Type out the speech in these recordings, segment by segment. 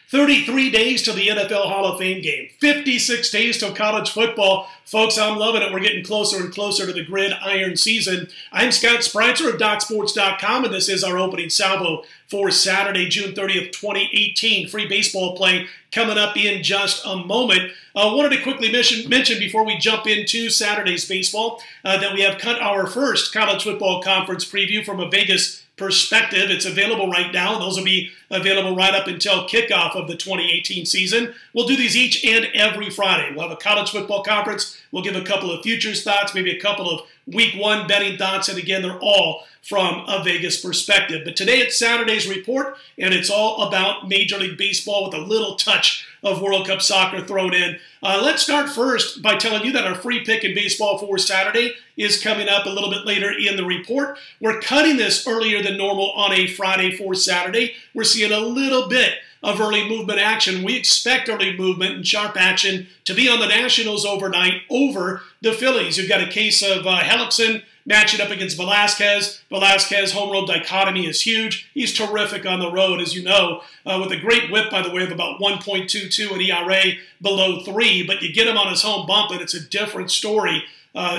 33 days till the NFL Hall of Fame game. 56 days till college football. Folks, I'm loving it. We're getting closer and closer to the gridiron season. I'm Scott Spreitzer of DocSports.com, and this is our opening salvo for Saturday, June 30th, 2018. Free baseball play coming up in just a moment. I wanted to quickly mention before we jump into Saturday's baseball that we have cut our first college football conference preview from a Vegas perspective. It's available right now. Those will be available right up until kickoff of the 2018 season. We'll do these each and every Friday. We'll have a college football conference. We'll give a couple of futures thoughts, maybe a couple of week one betting thoughts, and again, they're all from a Vegas perspective. But today it's Saturday's report, and it's all about Major League Baseball with a little touch of World Cup soccer thrown in. Let's start first by telling you that our free pick in baseball for Saturday is coming up a little bit later in the report. We're cutting this earlier than normal on a Friday for Saturday. We're seeing a little bit of early movement action. We expect early movement and sharp action to be on the Nationals overnight over the Phillies. You've got a case of Hellickson matching up against Velasquez. Velasquez home road dichotomy is huge. He's terrific on the road, as you know, with a great whip, by the way, of about 1.22 and ERA below 3. But you get him on his home bump, and it's a different story.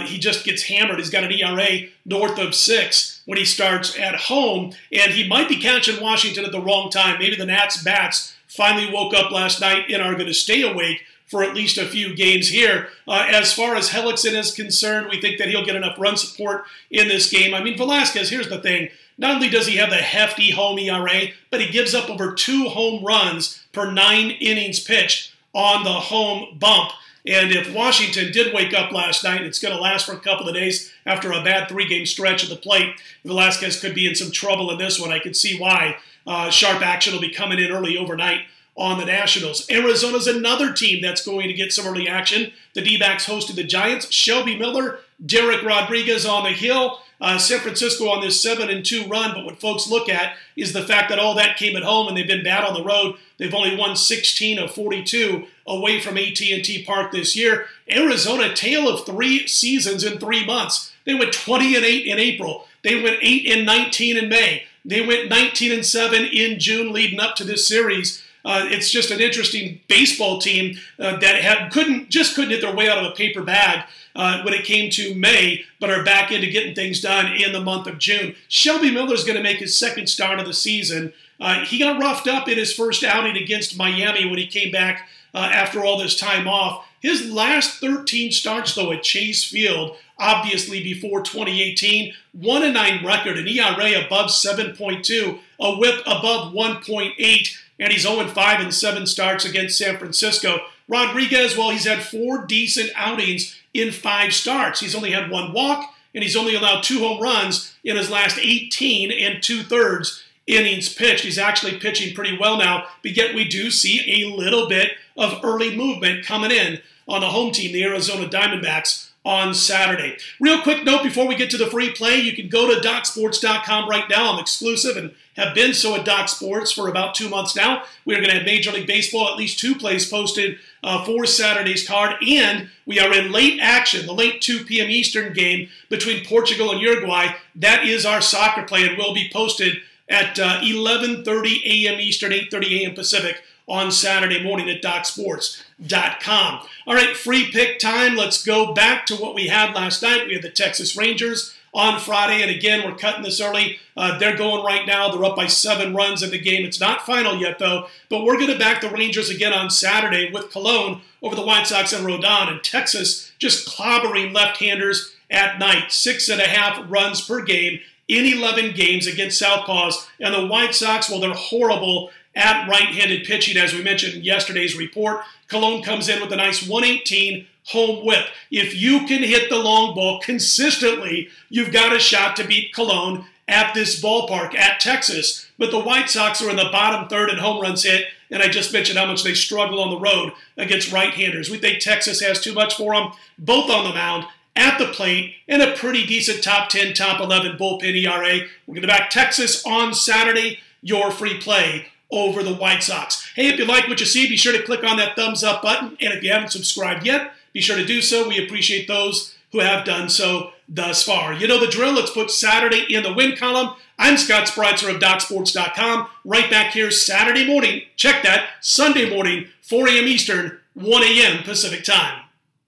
He just gets hammered. He's got an ERA north of 6 when he starts at home, and he might be catching Washington at the wrong time. Maybe the Nats bats finally woke up last night and are going to stay awake for at least a few games here. As far as Hellickson is concerned, we think that he'll get enough run support in this game. I mean, Velasquez, here's the thing. Not only does he have the hefty home ERA, but he gives up over 2 home runs per 9 innings pitched on the home bump. And if Washington did wake up last night, it's going to last for a couple of days after a bad 3-game stretch at the plate. Velasquez could be in some trouble in this one. I could see why. Sharp action will be coming in early overnight on the Nationals. Arizona's another team that's going to get some early action. The D-backs hosted the Giants. Shelby Miller, Derek Rodriguez on the hill. San Francisco on this 7-2 run, but what folks look at is the fact that all that came at home and they've been bad on the road. They've only won 16 of 42 away from AT&T Park this year. Arizona, tale of 3 seasons in 3 months. They went 20-8 in April. They went 8-19 in May. They went 19-7 in June leading up to this series. It's just an interesting baseball team that couldn't hit their way out of a paper bag when it came to May, but are back into getting things done in the month of June. Shelby Miller's going to make his second start of the season. He got roughed up in his first outing against Miami when he came back after all this time off. His last 13 starts, though, at Chase Field, obviously before 2018, 1-9 record, an ERA above 7.2, a whip above 1.8, and he's 0-5 in 7 starts against San Francisco. Rodriguez, well, he's had 4 decent outings in 5 starts. He's only had 1 walk, and he's only allowed 2 home runs in his last 18 2/3 innings pitched. He's actually pitching pretty well now, but yet we do see a little bit of early movement coming in on the home team, the Arizona Diamondbacks, on Saturday. Real quick note before we get to the free play, you can go to DocSports.com right now. I'm exclusive and have been so at Doc Sports for about 2 months now. We're going to have Major League Baseball, at least 2 plays posted for Saturday's card, and we are in late action, the late 2 p.m. Eastern game between Portugal and Uruguay. That is our soccer play and will be posted at 11:30 a.m. Eastern, 8:30 a.m. Pacific on Saturday morning at DocSports.com. All right, free pick time. Let's go back to what we had last night. We had the Texas Rangers on Friday, and again, we're cutting this early. They're going right now. They're up by 7 runs in the game. It's not final yet, though, but we're going to back the Rangers again on Saturday with Cologne over the White Sox and Rodon, and Texas just clobbering left-handers at night. 6.5 runs per game in 11 games against Southpaws, and the White Sox, well, they're horrible at right-handed pitching, as we mentioned in yesterday's report. Cologne comes in with a nice 118 home whip. If you can hit the long ball consistently, you've got a shot to beat Cologne at this ballpark, at Texas. But the White Sox are in the bottom third in home runs hit, and I just mentioned how much they struggle on the road against right-handers. We think Texas has too much for them, both on the mound, at the plate, and a pretty decent top 10, top 11 bullpen ERA. We're going to back Texas on Saturday, your free play over the White Sox. Hey, if you like what you see, be sure to click on that thumbs up button. And if you haven't subscribed yet, be sure to do so. We appreciate those who have done so thus far. You know the drill. Let's put Saturday in the win column. I'm Scott Spreitzer of DocSports.com. Right back here Saturday morning. Check that. Sunday morning, 4 a.m. Eastern, 1 a.m. Pacific time.